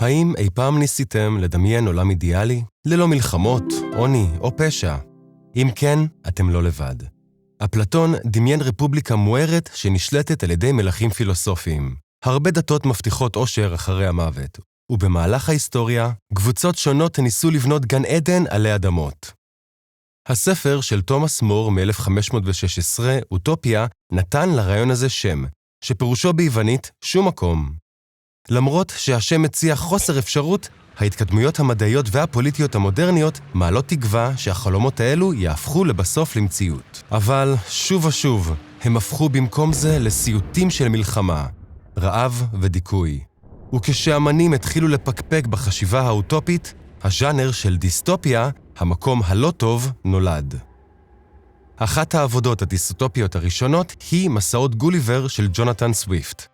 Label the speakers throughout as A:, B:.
A: האם אי פעם ניסיתם לדמיין עולם אידיאלי? ללא מלחמות, עוני או פשע? אם כן, אתם לא לבד. אפלטון דמיין רפובליקה מוארת שנשלטת על ידי מלכים פילוסופיים. הרבה דתות מבטיחות אושר אחרי המוות, ובמהלך ההיסטוריה, קבוצות שונות ניסו לבנות גן עדן עלי אדמות. הספר של תומאס מור מ-1516, אוטופיה, נתן לרעיון הזה שם, שפירושו ביוונית שום מקום. למרות שהשם מציע חוסר אפשרות, ההתקדמויות המדעיות והפוליטיות המודרניות מעלות תקווה שהחלומות האלו יהפכו לבסוף למציאות. אבל שוב ושוב, הם הפכו במקום זה לסיוטים של מלחמה, רעב ודיכוי. וכשהאמנים התחילו לפקפק בחשיבה האוטופית, הז'אנר של דיסטופיה, המקום הלא טוב, נולד. אחת העבודות הדיסטופיות הראשונות היא מסעות גוליבר של ג'ונתן סוויפט.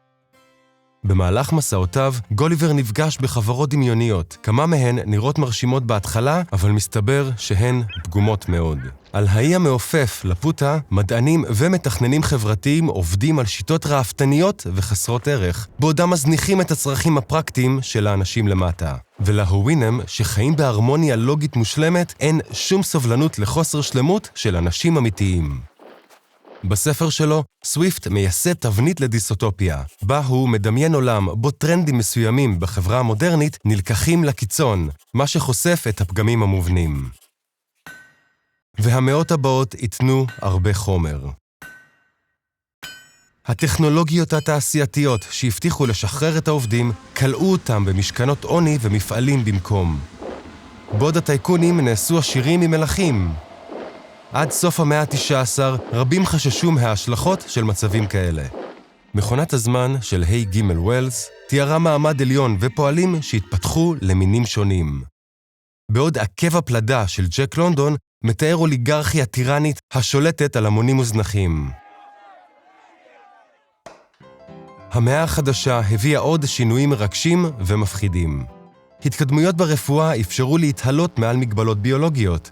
A: במהלך מסעותיו, גוליבר נפגש בחברות דמיוניות. כמה מהן נראות מרשימות בהתחלה, אבל מסתבר שהן פגומות מאוד. על האי המעופף, לפוטה, מדענים ומתכננים חברתיים עובדים על שיטות ראוותניות וחסרות ערך, בעודם מזניחים את הצרכים הפרקטיים של האנשים למטה. ולהווינם, שחיים בהרמוניה לוגית מושלמת, אין שום סובלנות לחוסר שלמות של אנשים אמיתיים. בספר שלו, סוויפט מייסד תבנית לדיסטופיה, בה הוא מדמיין עולם בו טרנדים מסוימים בחברה המודרנית נלקחים לקיצון, מה שחושף את הפגמים המובנים. והמאות הבאות ייתנו הרבה חומר. הטכנולוגיות התעשייתיות שהבטיחו לשחרר את העובדים, קלעו אותם במשכנות עוני ומפעלים במקום. בעוד הטייקונים נעשו עשירים ממלכים. עד סוף המאה ה-19, רבים חששו מההשלכות של מצבים כאלה. מכונת הזמן של היי גימל ווילס תיארה מעמד עליון ופועלים שהתפתחו למינים שונים. בעוד עקב הפלדה של ג'ק לונדון מתאר אוליגרכיה טירנית השולטת על המונים מוזנחים. המאה החדשה הביאה עוד שינויים מרגשים ומפחידים. התקדמויות ברפואה אפשרו להתעלות מעל מגבלות ביולוגיות,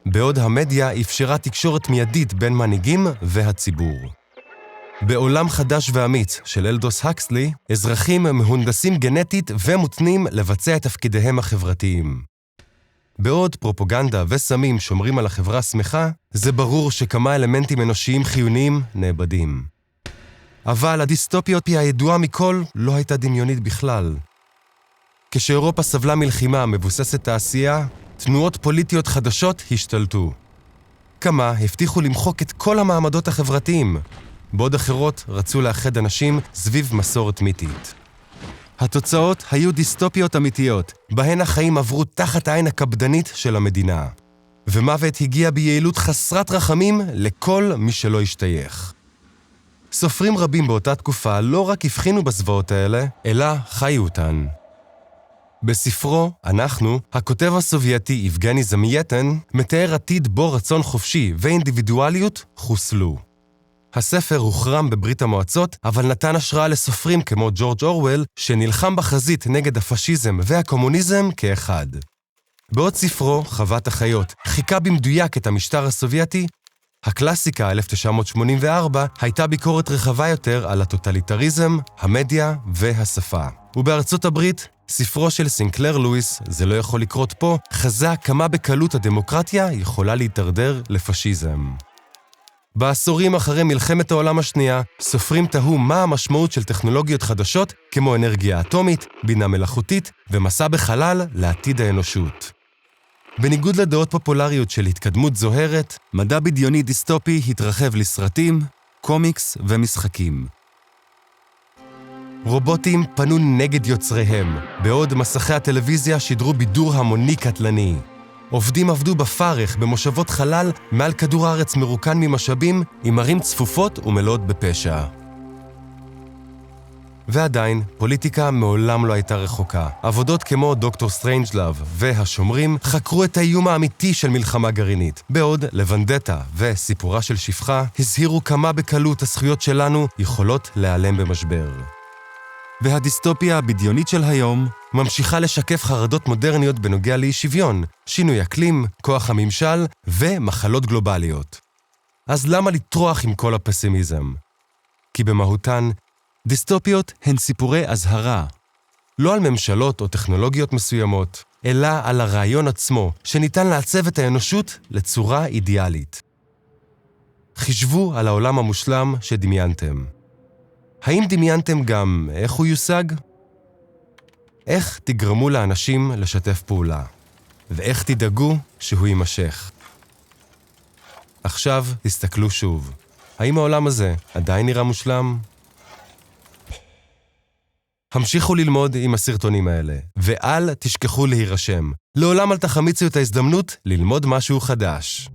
A: בעוד המדיה אפשרה תקשורת מיידית בין מנהיגים והציבור. בעולם חדש ואמיץ של אלדוס הקסלי, אזרחים מהונדסים גנטית ומותנים לבצע את תפקידיהם החברתיים. בעוד פרופוגנדה וסמים שומרים על החברה שמחה, זה ברור שכמה אלמנטים אנושיים חיוניים נאבדים. אבל הדיסטופיה הידועה מכל לא הייתה דמיונית בכלל. כשאירופה סבלה מלחימה מבוססת תעשייה, תנועות פוליטיות חדשות השתלטו. כמה הבטיחו למחוק את כל המעמדות החברתיים, בעוד אחרות רצו לאחד אנשים סביב מסורת מיתית. התוצאות היו דיסטופיות אמיתיות, בהן החיים עברו תחת העין הקפדנית של המדינה. ומוות הגיע ביעילות חסרת רחמים לכל מי שלא השתייך. סופרים רבים באותה תקופה לא רק הבחינו בזוועות האלה, אלא חיו אותן. בספרו, אנחנו, הכותב הסובייטי יבגני זמייטן, מתאר עתיד בו רצון חופשי ואינדיבידואליות חוסלו. הספר הוחרם בברית המועצות, אבל נתן השראה לסופרים כמו ג'ורג' אורוול, שנלחם בחזית נגד הפשיזם והקומוניזם כאחד. בעוד ספרו, חוות החיות, חיכה במדויק את המשטר הסובייטי, הקלאסיקה 1984 הייתה ביקורת רחבה יותר על הטוטליטריזם, המדיה והשפה. ובארצות הברית, ספרו של סינקלר לואיס, זה לא יכול לקרות פה, חזה כמה בקלות הדמוקרטיה יכולה להתדרדר לפשיזם. בעשורים אחרי מלחמת העולם השנייה, סופרים תהו מה המשמעות של טכנולוגיות חדשות כמו אנרגיה אטומית, בינה מלאכותית ומסע בחלל לעתיד האנושות. בניגוד לדעות פופולריות של התקדמות זוהרת, מדע בדיוני דיסטופי התרחב לסרטים, קומיקס ומשחקים. רובוטים פנו נגד יוצריהם, בעוד מסכי הטלוויזיה שידרו בידור המוני קטלני. עובדים עבדו בפרך במושבות חלל מעל כדור הארץ מרוקן ממשאבים עם ערים צפופות ומלאות בפשע. ועדיין, פוליטיקה מעולם לא הייתה רחוקה. עבודות כמו דוקטור סטרנג'לאב והשומרים חקרו את האיום האמיתי של מלחמה גרעינית, בעוד לבנדטה וסיפורה של שפחה הזהירו כמה בקלות הזכויות שלנו יכולות להיעלם במשבר. והדיסטופיה הבדיונית של היום ממשיכה לשקף חרדות מודרניות בנוגע לאי שוויון, שינוי אקלים, כוח הממשל ומחלות גלובליות. אז למה לטרוח עם כל הפסימיזם? כי במהותן, דיסטופיות הן סיפורי אזהרה. לא על ממשלות או טכנולוגיות מסוימות, אלא על הרעיון עצמו, שניתן לעצב את האנושות לצורה אידיאלית. חישבו על העולם המושלם שדמיינתם. האם דמיינתם גם איך הוא יושג? איך תגרמו לאנשים לשתף פעולה? ואיך תדאגו שהוא יימשך? עכשיו תסתכלו שוב. האם העולם הזה עדיין נראה מושלם? המשיכו ללמוד עם הסרטונים האלה, ואל תשכחו להירשם. לעולם אל תחמיצו את ההזדמנות ללמוד משהו חדש.